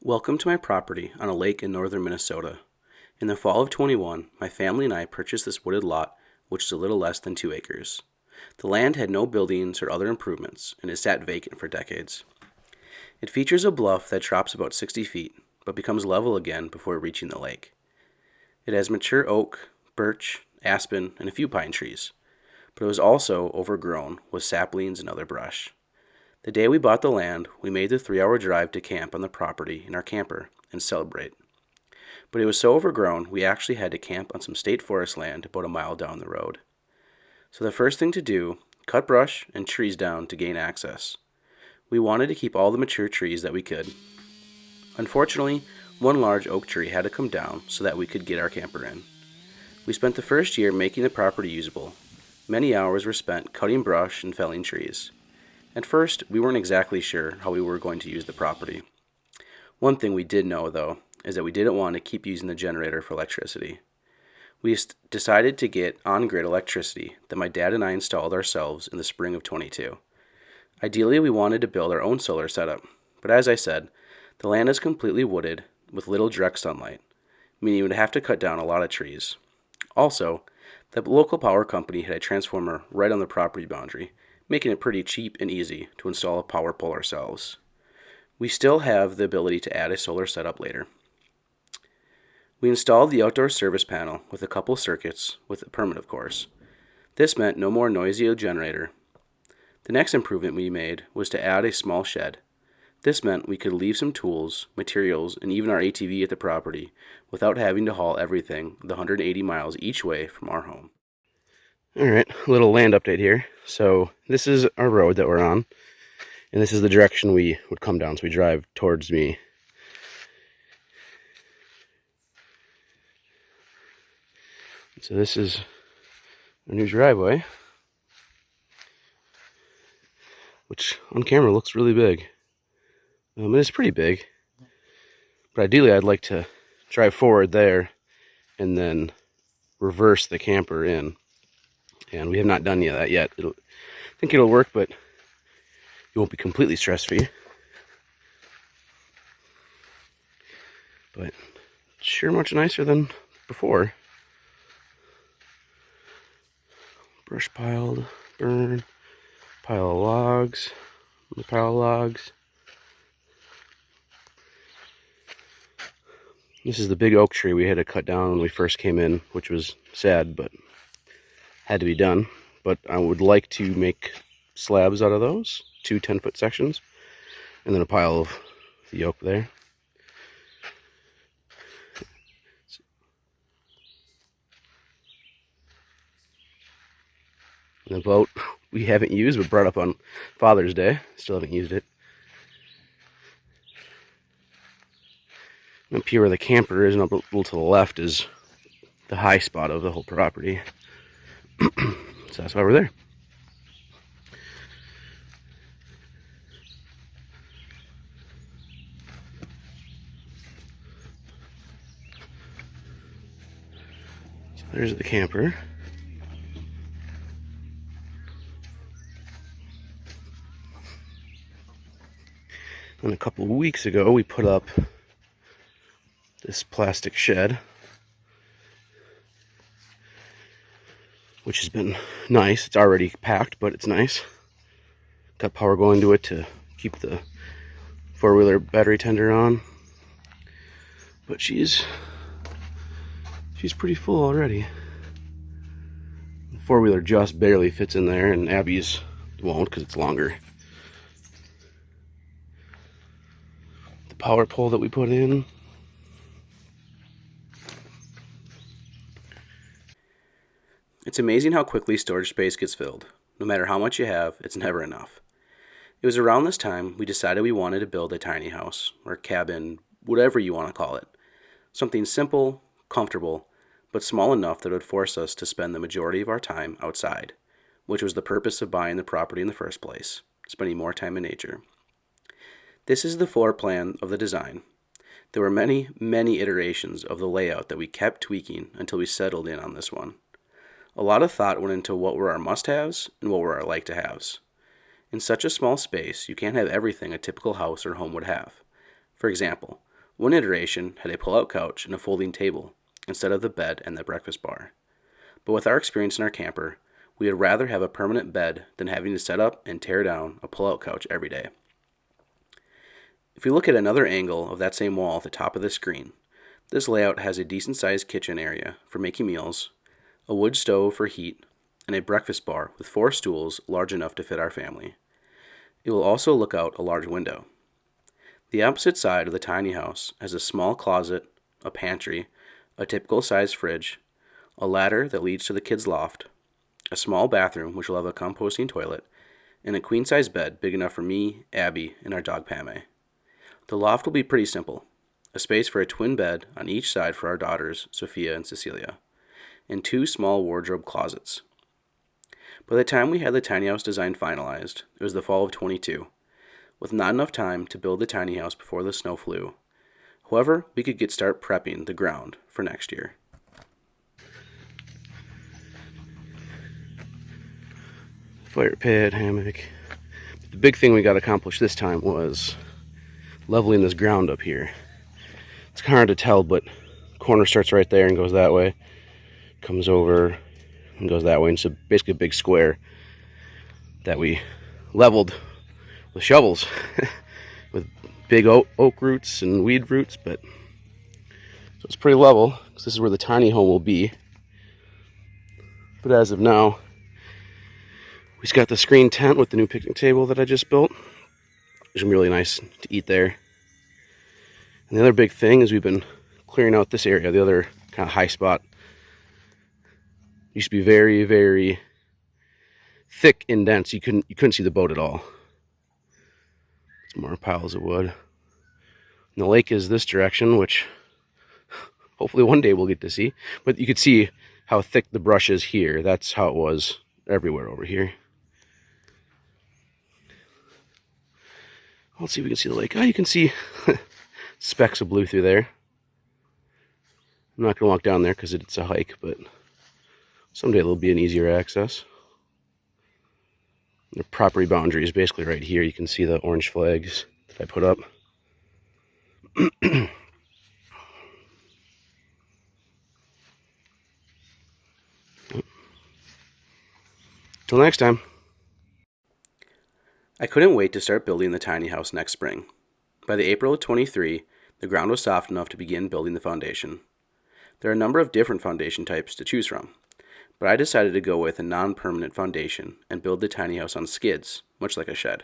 Welcome to my property on a lake in northern Minnesota. In the fall of 21, my family and I purchased this wooded lot, which is a little less than 2 acres. The land had no buildings or other improvements, and it sat vacant for decades. It features a bluff that drops about 60 feet, but becomes level again before reaching the lake. It has mature oak, birch, aspen, and a few pine trees, but it was also overgrown with saplings and other brush. The day we bought the land, we made the 3-hour drive to camp on the property in our camper and celebrate. But it was so overgrown, we actually had to camp on some state forest land about a mile down the road. So the first thing to do, cut brush and trees down to gain access. We wanted to keep all the mature trees that we could. Unfortunately, one large oak tree had to come down so that we could get our camper in. We spent the first year making the property usable. Many hours were spent cutting brush and felling trees. At first, we weren't exactly sure how we were going to use the property. One thing we did know, though, is that we didn't want to keep using the generator for electricity. We decided to get on-grid electricity that my dad and I installed ourselves in the spring of 22. Ideally, we wanted to build our own solar setup, but as I said, the land is completely wooded with little direct sunlight, meaning you would have to cut down a lot of trees. Also, the local power company had a transformer right on the property boundary, making it pretty cheap and easy to install a power pole ourselves. We still have the ability to add a solar setup later. We installed the outdoor service panel with a couple circuits, with a permit of course. This meant no more noisy generator. The next improvement we made was to add a small shed. This meant we could leave some tools, materials, and even our ATV at the property without having to haul everything the 180 miles each way from our home. Alright, a little land update here. So this is our road that we're on, and this is the direction we would come down, so we drive towards me. So this is a new driveway, which on camera looks really big. It is pretty big, but ideally I'd like to drive forward there and then reverse the camper in. And we have not done that yet. I think it'll work, but you won't be completely stress-free. But sure much nicer than before. Brush piled, burn, pile of logs, pile of logs. This is the big oak tree we had to cut down when we first came in, which was sad, but had to be done. But I would like to make slabs out of those, 2 10-foot sections, and then a pile of the oak there. And the boat we haven't used, but brought up on Father's Day. Still haven't used it. And up here where the camper is, and up a little to the left, is the high spot of the whole property. So that's why we're there. So there's the camper. And a couple of weeks ago, we put up this plastic shed, which has been nice. It's already packed, but it's nice. Got power going to it to keep the 4-wheeler battery tender on. But she's pretty full already. The 4-wheeler just barely fits in there, and Abby's won't because it's longer. The power pole that we put in. It's amazing how quickly storage space gets filled. No matter how much you have, it's never enough. It was around this time we decided we wanted to build a tiny house, or cabin, whatever you want to call it. Something simple, comfortable, but small enough that it would force us to spend the majority of our time outside, which was the purpose of buying the property in the first place, spending more time in nature. This is the floor plan of the design. There were many, many iterations of the layout that we kept tweaking until we settled in on this one. A lot of thought went into what were our must-haves and what were our like-to-haves. In such a small space, you can't have everything a typical house or home would have. For example, One iteration had a pull-out couch and a folding table instead of the bed and the breakfast bar. But with our experience in our camper, we would rather have a permanent bed than having to set up and tear down a pull-out couch every day. If we look at another angle of that same wall at the top of the screen, this layout has a decent-sized kitchen area for making meals, a wood stove for heat, and a breakfast bar with 4 stools large enough to fit our family. It will also look out a large window. The opposite side of the tiny house has a small closet, a pantry, a typical size fridge, a ladder that leads to the kids' loft, a small bathroom which will have a composting toilet, and a queen-size bed big enough for me, Abby, and our dog Pame. The loft will be pretty simple, a space for a twin bed on each side for our daughters, Sophia and Cecilia, and 2 small wardrobe closets. By the time we had the tiny house design finalized, it was the fall of 22, with not enough time to build the tiny house before the snow flew. However, we could start prepping the ground for next year. Fire pit, hammock. The big thing we got accomplished this time was leveling this ground up here. It's kind of hard to tell, but the corner starts right there and goes that way, comes over and goes that way, and so basically a big square that we leveled with shovels with big oak roots and weed roots, but so it's pretty level because this is where the tiny home will be. But as of now, we just got the screen tent with the new picnic table that I just built. It's gonna be really nice to eat there. And the other big thing is we've been clearing out this area, the other kind of high spot. Used to be very, very thick and dense. You couldn't see the boat at all. Some more piles of wood. And the lake is this direction, which hopefully one day we'll get to see. But you could see how thick the brush is here. That's how it was everywhere over here. Let's see if we can see the lake. Oh, you can see specks of blue through there. I'm not going to walk down there because it's a hike, but someday there'll be an easier access. The property boundary is basically right here. You can see the orange flags that I put up. Till next time. I couldn't wait to start building the tiny house next spring. By the April of 23, the ground was soft enough to begin building the foundation. There are a number of different foundation types to choose from, but I decided to go with a non-permanent foundation and build the tiny house on skids, much like a shed.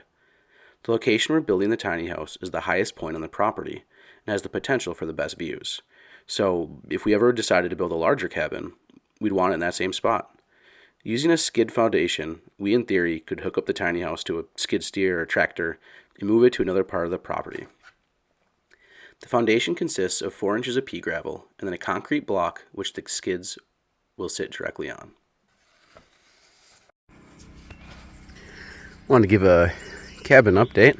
The location we're building the tiny house is the highest point on the property and has the potential for the best views. So if we ever decided to build a larger cabin, we'd want it in that same spot. Using a skid foundation, we in theory could hook up the tiny house to a skid steer or tractor and move it to another part of the property. The foundation consists of 4 inches of pea gravel and then a concrete block which the skids will sit directly on. Wanted to give a cabin update.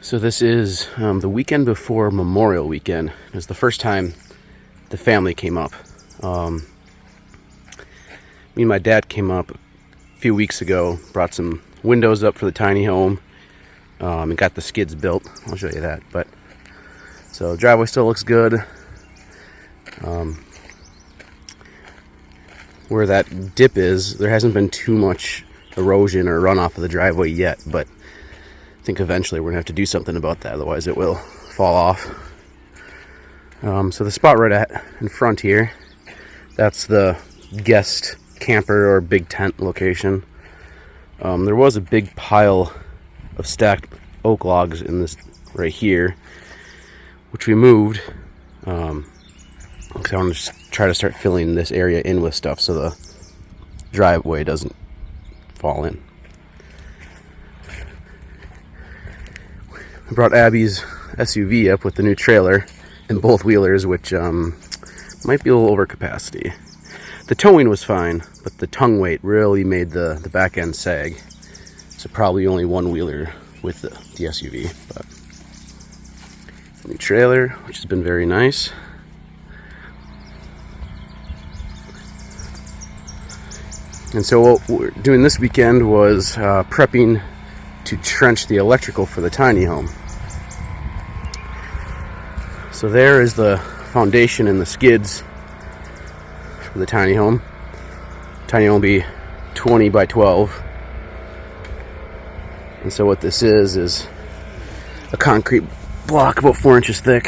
So this is the weekend before Memorial Weekend. It was the first time the family came up. Me and my dad came up a few weeks ago, brought some windows up for the tiny home, and got the skids built. I'll show you that. But so the driveway still looks good. Where that dip is, there hasn't been too much erosion or runoff of the driveway yet, but I think eventually we're gonna have to do something about that, otherwise it will fall off. So the spot right in front here, that's the guest camper or big tent location. There was a big pile of stacked oak logs in this right here, which we moved because I want to try to start filling this area in with stuff so the driveway doesn't fall in. I brought Abby's SUV up with the new trailer and both wheelers, which might be a little over capacity. The towing was fine, but the tongue weight really made the back end sag. So probably only one wheeler with the SUV, but the new trailer, which has been very nice. And so what we're doing this weekend was prepping to trench the electrical for the tiny home. So there is the foundation and the skids for the tiny home. Tiny home will be 20 by 12. And so what this is a concrete block about 4 inches thick.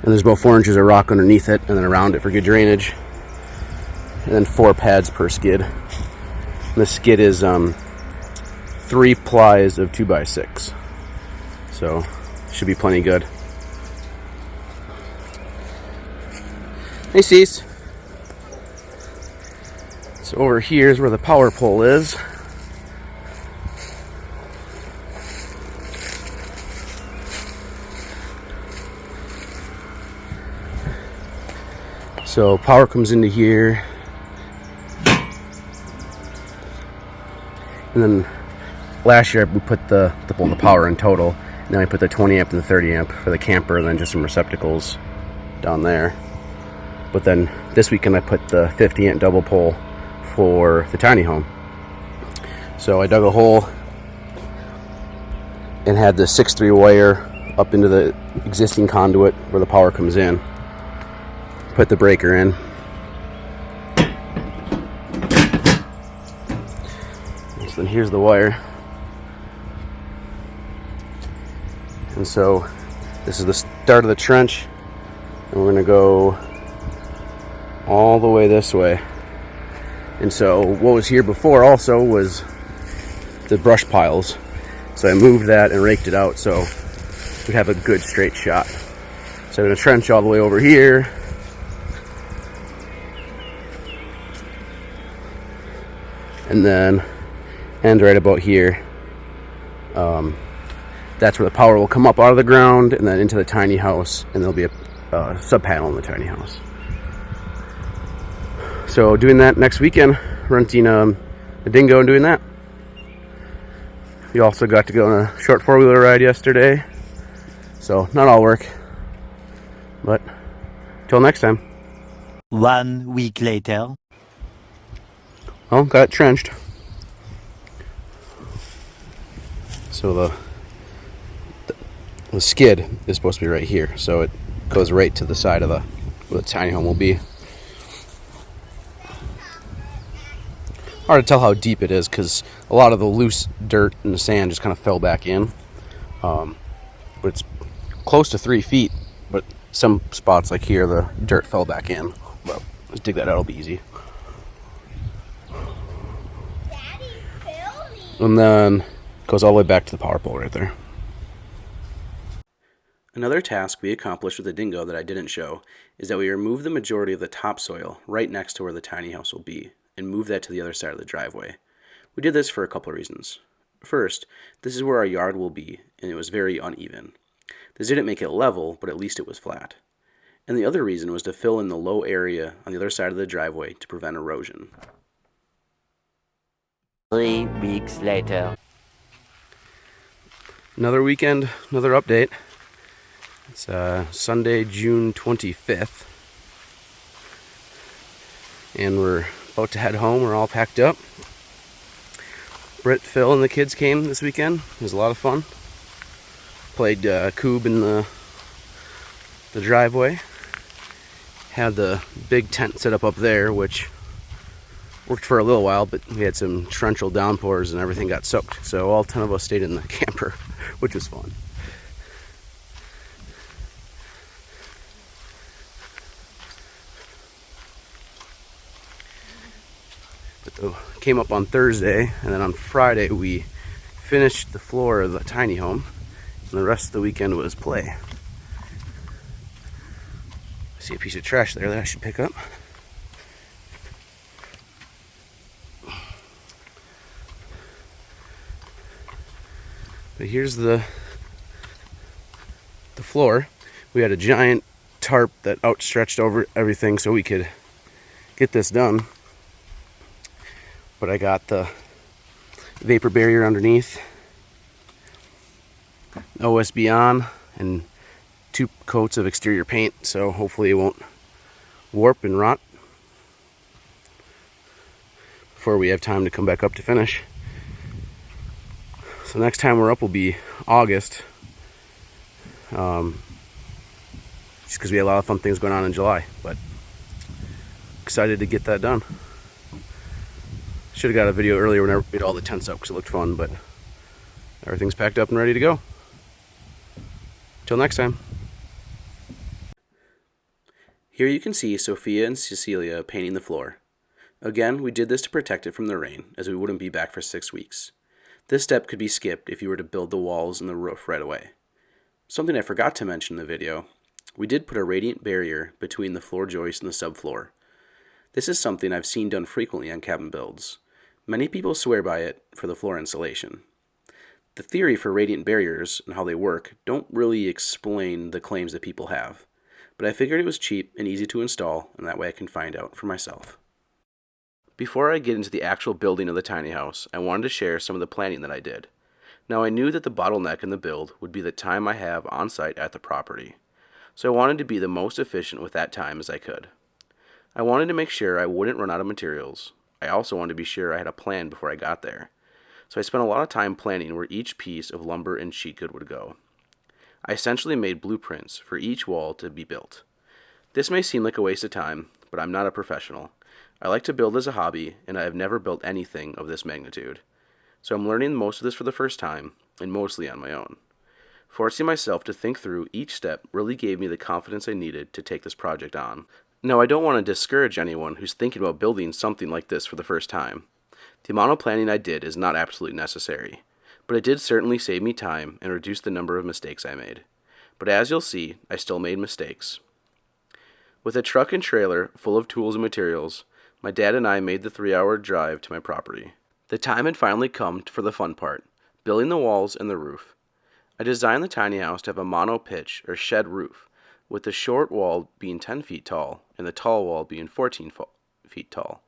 And there's about 4 inches of rock underneath it and then around it for good drainage. And then 4 pads per skid. And the skid is 3 plies of 2x6. So should be plenty good. Hey, Cease. So over here is where the power pole is. So power comes into here. And then last year we put the power in total. And then we put the 20 amp and the 30 amp for the camper, and then just some receptacles down there. But then this weekend I put the 50 amp double pole for the tiny home. So I dug a hole and had the 6-3 wire up into the existing conduit where the power comes in. Put the breaker in. So then here's the wire. And so this is the start of the trench, and we're gonna go all the way this way. And so what was here before also was the brush piles. So I moved that and raked it out so we'd have a good straight shot. So I'm gonna trench all the way over here. And then end right about here. That's where the power will come up out of the ground and then into the tiny house, and there'll be a sub panel in the tiny house. So doing that next weekend, renting a dingo and doing that. We also got to go on a short 4-wheeler ride yesterday. So not all work, but till next time. 1 week later. Oh, got it trenched. So the skid is supposed to be right here, so it goes right to the side of where the tiny home will be. Hard to tell how deep it is because a lot of the loose dirt and the sand just kind of fell back in. But it's close to 3 feet, but some spots like here the dirt fell back in. But let's dig that out, it'll be easy. And then it goes all the way back to the power pole right there. Another task we accomplished with the dingo that I didn't show is that we removed the majority of the topsoil right next to where the tiny house will be and moved that to the other side of the driveway. We did this for a couple of reasons. First, this is where our yard will be, and it was very uneven. This didn't make it level, but at least it was flat. And the other reason was to fill in the low area on the other side of the driveway to prevent erosion. 3 weeks later. Another weekend, another update. It's Sunday, June 25th. And we're about to head home. We're all packed up. Britt, Phil, and the kids came this weekend. It was a lot of fun. Played Coob in the driveway. Had the big tent set up there, which worked for a little while, but we had some torrential downpours and everything got soaked. So all 10 of us stayed in the camper, which was fun. Came up on Thursday, and then on Friday we finished the floor of the tiny home, and the rest of the weekend was play. I see a piece of trash there that I should pick up. But here's the floor. We had a giant tarp that outstretched over everything so we could get this done. But I got the vapor barrier underneath, OSB on, and 2 coats of exterior paint, so hopefully it won't warp and rot before we have time to come back up to finish. So next time we're up will be August. just because we had a lot of fun things going on in July. But excited to get that done. Should have got a video earlier when I made all the tents up because it looked fun, but everything's packed up and ready to go. Till next time. Here you can see Sophia and Cecilia painting the floor. Again, we did this to protect it from the rain, as we wouldn't be back for 6 weeks. This step could be skipped if you were to build the walls and the roof right away. Something I forgot to mention in the video, we did put a radiant barrier between the floor joist and the subfloor. This is something I've seen done frequently on cabin builds. Many people swear by it for the floor insulation. The theory for radiant barriers and how they work don't really explain the claims that people have, but I figured it was cheap and easy to install, and that way I can find out for myself. Before I get into the actual building of the tiny house, I wanted to share some of the planning that I did. Now I knew that the bottleneck in the build would be the time I have on site at the property, so I wanted to be the most efficient with that time as I could. I wanted to make sure I wouldn't run out of materials. I also wanted to be sure I had a plan before I got there, so I spent a lot of time planning where each piece of lumber and sheet good would go. I essentially made blueprints for each wall to be built. This may seem like a waste of time, but I'm not a professional. I like to build as a hobby, and I have never built anything of this magnitude. So I'm learning most of this for the first time, and mostly on my own. Forcing myself to think through each step really gave me the confidence I needed to take this project on. Now, I don't want to discourage anyone who's thinking about building something like this for the first time. The amount of planning I did is not absolutely necessary, but it did certainly save me time and reduce the number of mistakes I made. But as you'll see, I still made mistakes. With a truck and trailer full of tools and materials, my dad and I made the 3-hour drive to my property. The time had finally come for the fun part, building the walls and the roof. I designed the tiny house to have a mono-pitch or shed roof, with the short wall being 10 feet tall and the tall wall being 14 feet tall.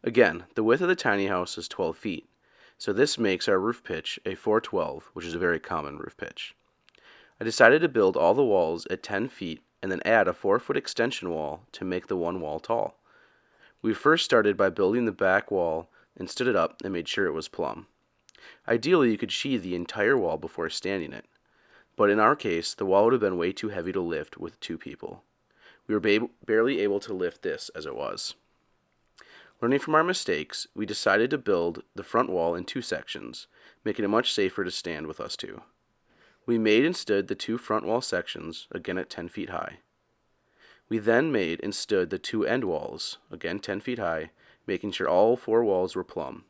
Again, the width of the tiny house is 12 feet, so this makes our roof pitch a 412, which is a very common roof pitch. I decided to build all the walls at 10 feet and then add a 4-foot extension wall to make the one wall tall. We first started by building the back wall and stood it up and made sure it was plumb. Ideally, you could sheathe the entire wall before standing it, but in our case, the wall would have been way too heavy to lift with 2 people. We were barely able to lift this as it was. Learning from our mistakes, we decided to build the front wall in 2 sections, making it much safer to stand with us 2. We made and stood the 2 front wall sections, again at 10 feet high. We then made and stood the 2 end walls, again 10 feet high, making sure all 4 walls were plumb.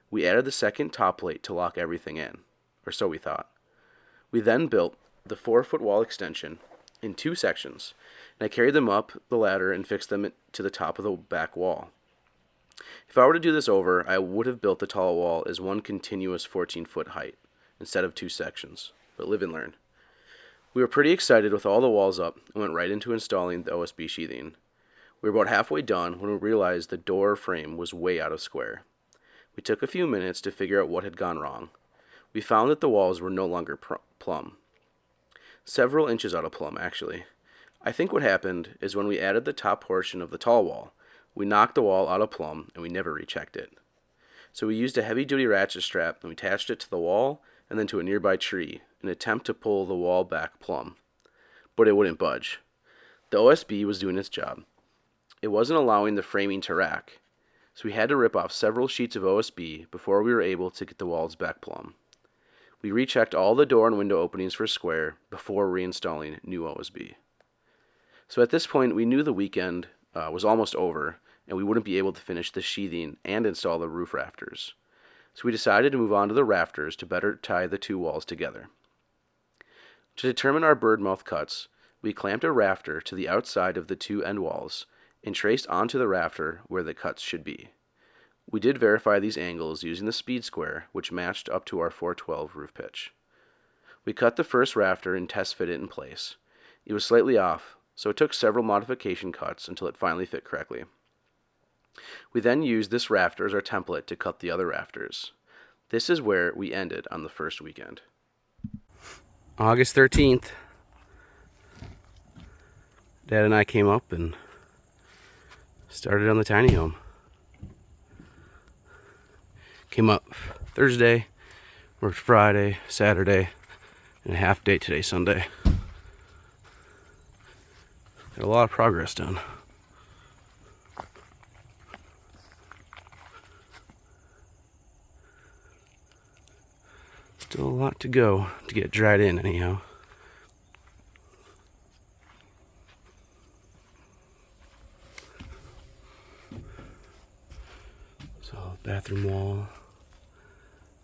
We added the second top plate to lock everything in, or so we thought. We then built the 4-foot wall extension in 2 sections, and I carried them up the ladder and fixed them to the top of the back wall. If I were to do this over, I would have built the tall wall as one continuous 14-foot height, instead of 2 sections, but live and learn. We were pretty excited with all the walls up and went right into installing the OSB sheathing. We were about halfway done when we realized the door frame was way out of square. We took a few minutes to figure out what had gone wrong. We found that the walls were no longer plumb. Several inches out of plumb, actually. I think what happened is when we added the top portion of the tall wall, we knocked the wall out of plumb and we never rechecked it. So we used a heavy-duty ratchet strap and we attached it to the wall and then to a nearby tree in an attempt to pull the wall back plumb. But it wouldn't budge. The OSB was doing its job. It wasn't allowing the framing to rack, so we had to rip off several sheets of OSB before we were able to get the walls back plumb. We rechecked all the door and window openings for square before reinstalling new OSB. So at this point, we knew the weekend was almost over, and we wouldn't be able to finish the sheathing and install the roof rafters. So we decided to move on to the rafters to better tie the 2 walls together. To determine our bird mouth cuts, we clamped a rafter to the outside of the 2 end walls and traced onto the rafter where the cuts should be. We did verify these angles using the speed square, which matched up to our 412 roof pitch. We cut the first rafter and test fit it in place. It was slightly off, so it took several modification cuts until it finally fit correctly. We then used this rafter as our template to cut the other rafters. This is where we ended on the first weekend. August 13th. Dad and I came up and started on the tiny home. Came up Thursday, worked Friday, Saturday, and a half day today, Sunday. Got a lot of progress done. Still a lot to go to get dried in anyhow. So bathroom wall,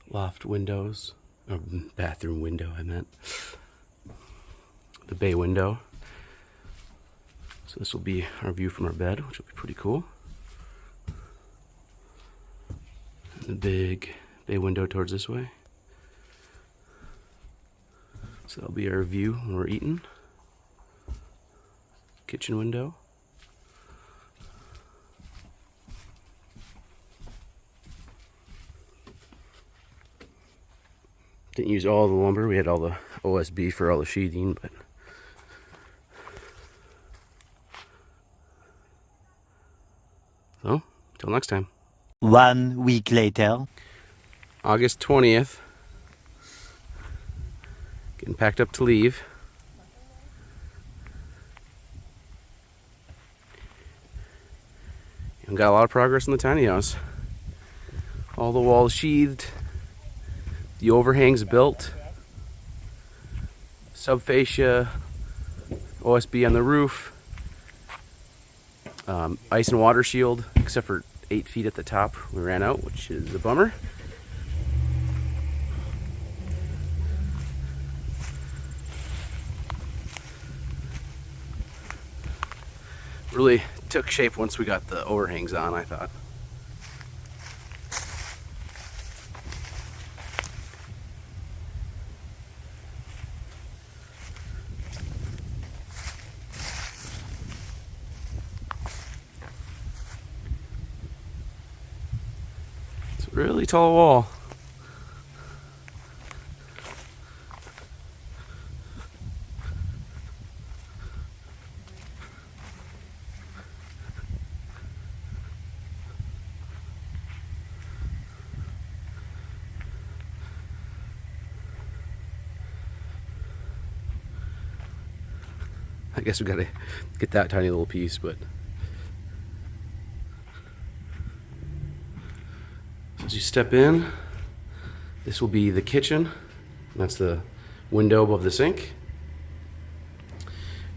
loft windows, or bathroom window I meant. The bay window. So this will be our view from our bed, which will be pretty cool. And the big bay window towards this way. So that'll be our view when we're eating. Kitchen window. Didn't use all the lumber. We had all the OSB for all the sheathing, but so until next time. 1 week later. August 20th. Getting packed up to leave. And got a lot of progress in the tiny house. All the walls sheathed. The overhangs built. Subfascia. OSB on the roof. Ice and water shield, except for 8 feet at the top. We ran out, which is a bummer. Really took shape once we got the overhangs on, I thought. It's a really tall wall. I guess we gotta get that tiny little piece, but as you step in, this will be the kitchen. That's the window above the sink.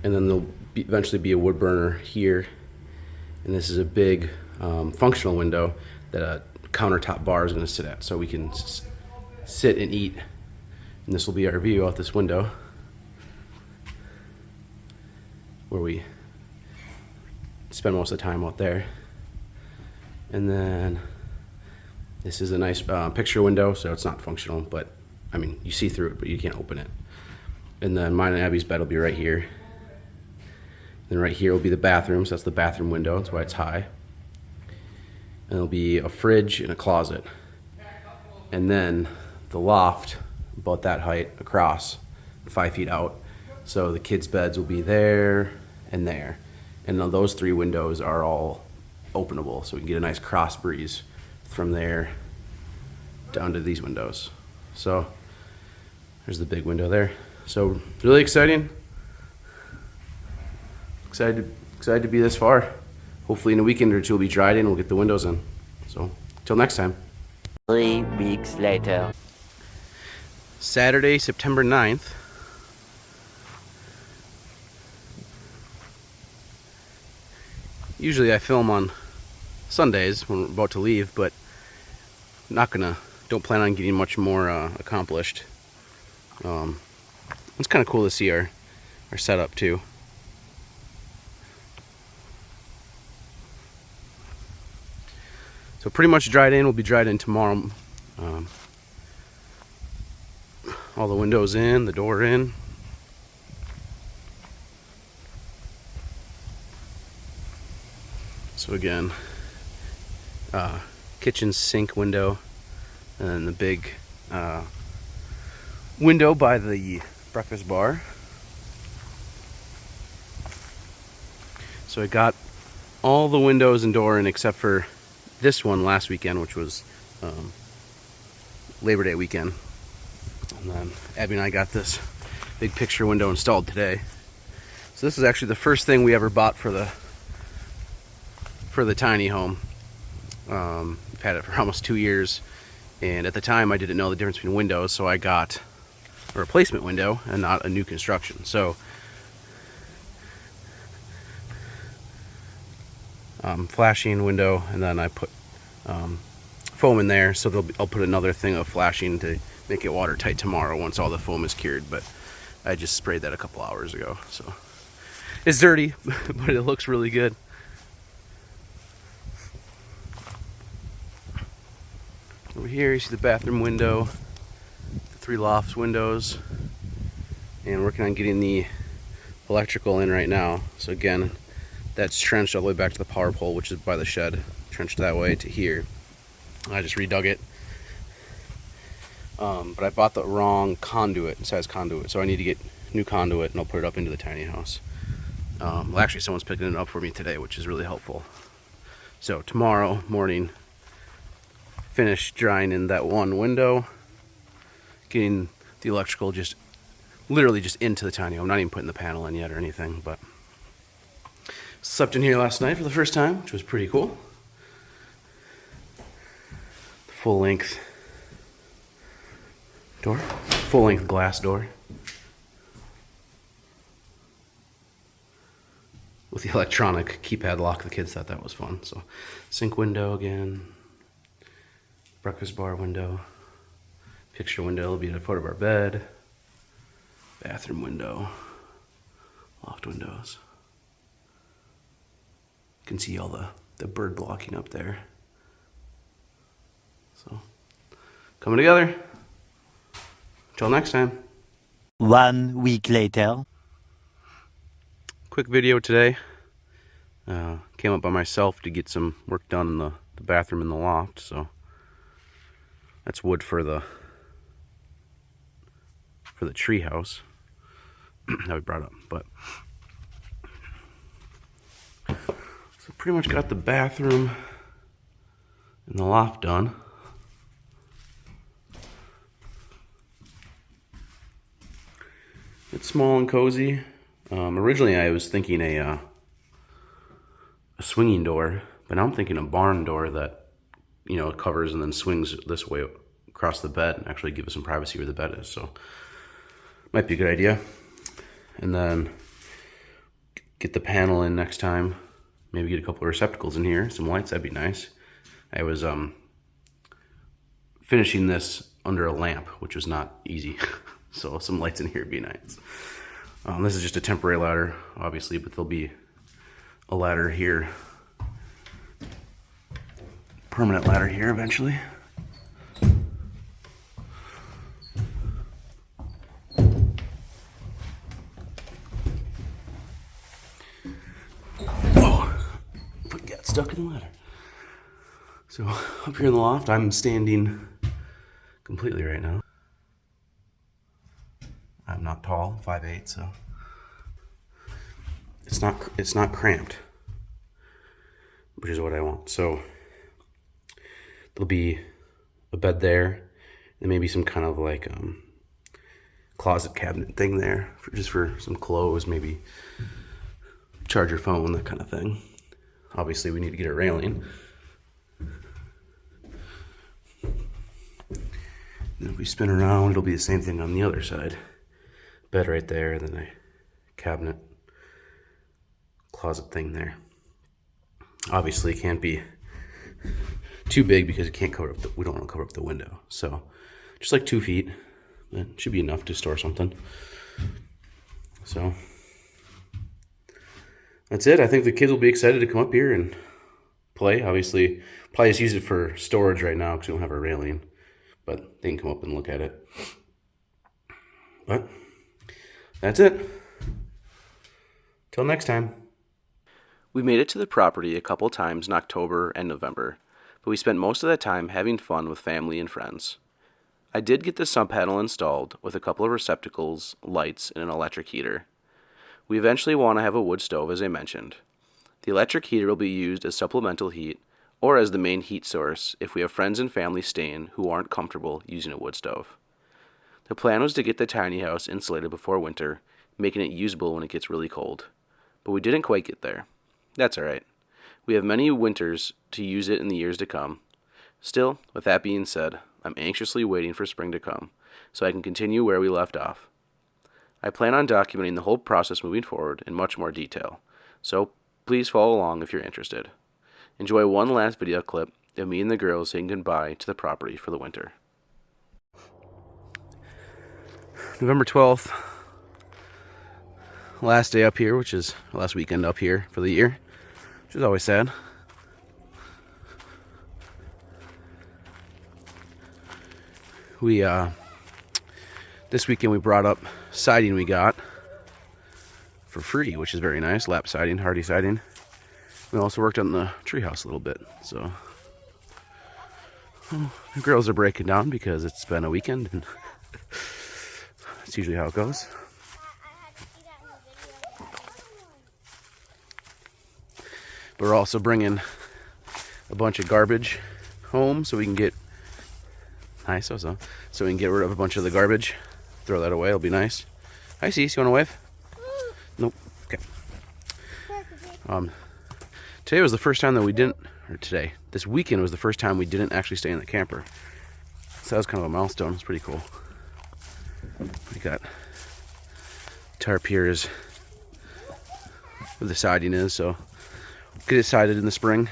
And then there'll eventually be a wood burner here. And this is a big functional window that a countertop bar is gonna sit at. So we can sit and eat. And this will be our view out this window, where we spend most of the time out there. And then this is a nice picture window, so it's not functional, but I mean, you see through it, but you can't open it. And then mine and Abby's bed will be right here. Then right here will be the bathroom, so that's the bathroom window, that's why it's high. And there'll be a fridge and a closet. And then the loft, about that height across, 5 feet out. So the kids' beds will be there and there. And those 3 windows are all openable, so we can get a nice cross breeze from there down to these windows. So there's the big window there. So really exciting. Excited to be this far. Hopefully in a weekend or two we'll be dried in and we'll get the windows in. So till next time. 3 weeks later. Saturday, September 9th. Usually I film on Sundays when we're about to leave, but don't plan on getting much more accomplished. It's kind of cool to see our setup too. So pretty much dried in. We'll be dried in tomorrow. All the windows in, the door in. So again, kitchen sink window, and then the big window by the breakfast bar. So I got all the windows and door in except for this one last weekend, which was Labor Day weekend. And then Abby and I got this big picture window installed today. So this is actually the first thing we ever bought for the tiny home. We've had it for almost 2 years, and at the time I didn't know the difference between windows, so I got a replacement window and not a new construction. So flashing window, and then I put foam in there, so I'll put another thing of flashing to make it watertight tomorrow once all the foam is cured. But I just sprayed that a couple hours ago, so it's dirty, but it looks really good. Over here you see the bathroom window, the 3 loft windows, and working on getting the electrical in right now. So again, that's trenched all the way back to the power pole, which is by the shed, trenched that way to here. I just redug it, but I bought the wrong size conduit, so I need to get new conduit, and I'll put it up into the tiny house. Well, actually someone's picking it up for me today, which is really helpful. So tomorrow morning, finish drying in that one window, getting the electrical literally just into the tiny home. I'm not even putting the panel in yet or anything, but slept in here last night for the first time, which was pretty cool. Full length door, full length glass door with the electronic keypad lock. The kids thought that was fun. So sink window again, breakfast bar window, picture window will be at the foot of our bed, bathroom window, loft windows. You can see all the bird blocking up there. So coming together. Until next time. 1 week later. Quick video today. Came up by myself to get some work done in the bathroom and the loft. So that's wood for the tree house that we brought up. But so pretty much got the bathroom and the loft done. It's small and cozy. Originally I was thinking a swinging door, but now I'm thinking a barn door that, covers and then swings this way across the bed and actually give us some privacy where the bed is. So might be a good idea. And then get the panel in next time. Maybe get a couple of receptacles in here, some lights, that'd be nice. I was finishing this under a lamp, which was not easy. So some lights in here would be nice. This is just a temporary ladder, obviously, but there'll be a ladder here. Permanent ladder here eventually. Oh, got stuck in the ladder. So up here in the loft, I'm standing completely right now. I'm not tall, 5'8", so it's not cramped, which is what I want. So there'll be a bed there, and maybe some kind of like closet cabinet thing there just for some clothes, maybe charge your phone, that kind of thing. Obviously, we need to get a railing. And if we spin around, it'll be the same thing on the other side. Bed right there, and then a cabinet closet thing there. Obviously, it can't be too big because it can't cover up. We don't want to cover up the window. So, just like 2 feet, it should be enough to store something. So, that's it. I think the kids will be excited to come up here and play. Obviously, probably just use it for storage right now because we don't have a railing. But they can come up and look at it. But that's it. Till next time. We made it to the property a couple times in October and November, but we spent most of that time having fun with family and friends. I did get the sump panel installed with a couple of receptacles, lights, and an electric heater. We eventually want to have a wood stove, as I mentioned. The electric heater will be used as supplemental heat or as the main heat source if we have friends and family staying who aren't comfortable using a wood stove. The plan was to get the tiny house insulated before winter, making it usable when it gets really cold. But we didn't quite get there. That's alright. We have many winters to use it in the years to come. Still, with that being said, I'm anxiously waiting for spring to come, so I can continue where we left off. I plan on documenting the whole process moving forward in much more detail, so please follow along if you're interested. Enjoy one last video clip of me and the girls saying goodbye to the property for the winter. November 12th, last day up here, which is last weekend up here for the year, which is always sad. We, this weekend we brought up siding we got for free, which is very nice. Lap siding, hardy siding. We also worked on the treehouse a little bit, so the girls are breaking down because it's been a weekend, and it's usually how it goes. But we're also bringing a bunch of garbage home so we can get so we can get rid of a bunch of the garbage. Throw that away, it'll be nice. Hi, Cease, you want to wave? Nope. Okay. Today was the first time that we didn't, this weekend was the first time we didn't actually stay in the camper. So that was kind of a milestone. It's pretty cool. We got tarp here is where the siding is, so get it sided in the spring.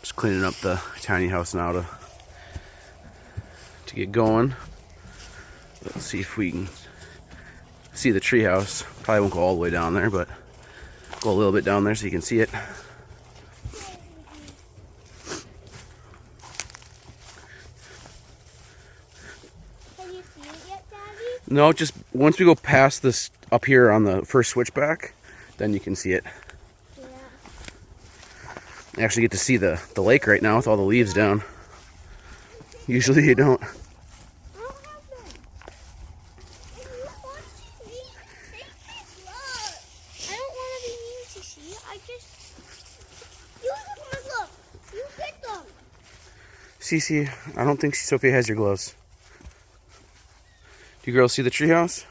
Just cleaning up the tiny house now to get going. Let's see if we can see the tree house. Probably won't go all the way down there, but go a little bit down there so you can see it. Can you see it yet, Daddy? No, just once we go past this up here on the first switchback, then you can see it. Yeah. You actually get to see the lake right now with all the leaves down. Usually you don't. I don't have them. And you want to see? I don't want to be mean to see. I just... You look at my gloves. You get them. Cece, I don't think Sophia has your gloves. Do you girls see the treehouse?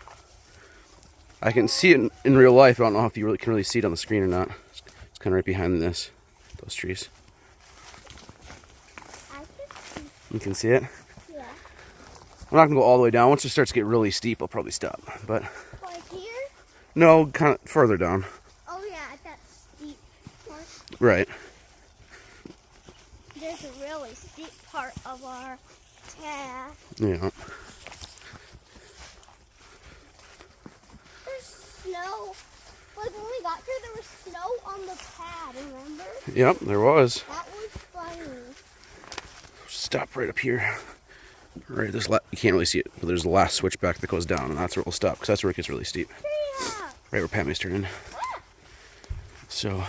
I can see it in real life. I don't know if you can really see it on the screen or not. It's kind of right behind those trees. I can see. You can see it? Yeah. I'm not going to go all the way down. Once it starts to get really steep, I'll probably stop. But Like here? no, kind of further down. Oh yeah, at that steep part. Right. There's a really steep part of our path. Yeah. There's snow. Like when we got here, there was snow on the pad, remember? Yep, there was. That was funny. Stop right up here. Right, you can't really see it, but there's the last switchback that goes down, and that's where we'll stop, because that's where it gets really steep. Yeah. Right where Pammy's turning. So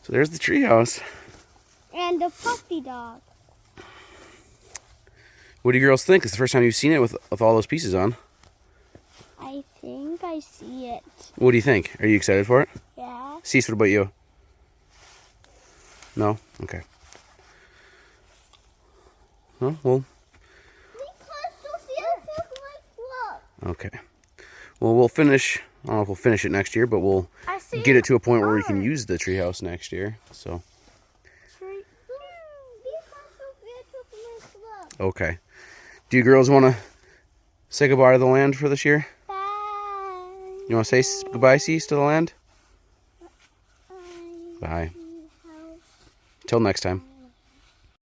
there's the treehouse. And a puppy dog. What do you girls think? It's the first time you've seen it with all those pieces on. I think I see it. What do you think? Are you excited for it? Yeah. Cease, what about you? No? Okay. Well, Because Sophia took my glove. okay. Well, we'll finish. I don't know if we'll finish it next year, but we'll I see get it to a point where we can use the treehouse next year. So, Because Sophia took my glove. okay. Do you girls want to say goodbye to the land for this year? Bye. You want to say goodbye, Cease, to the land? Bye. Till next time.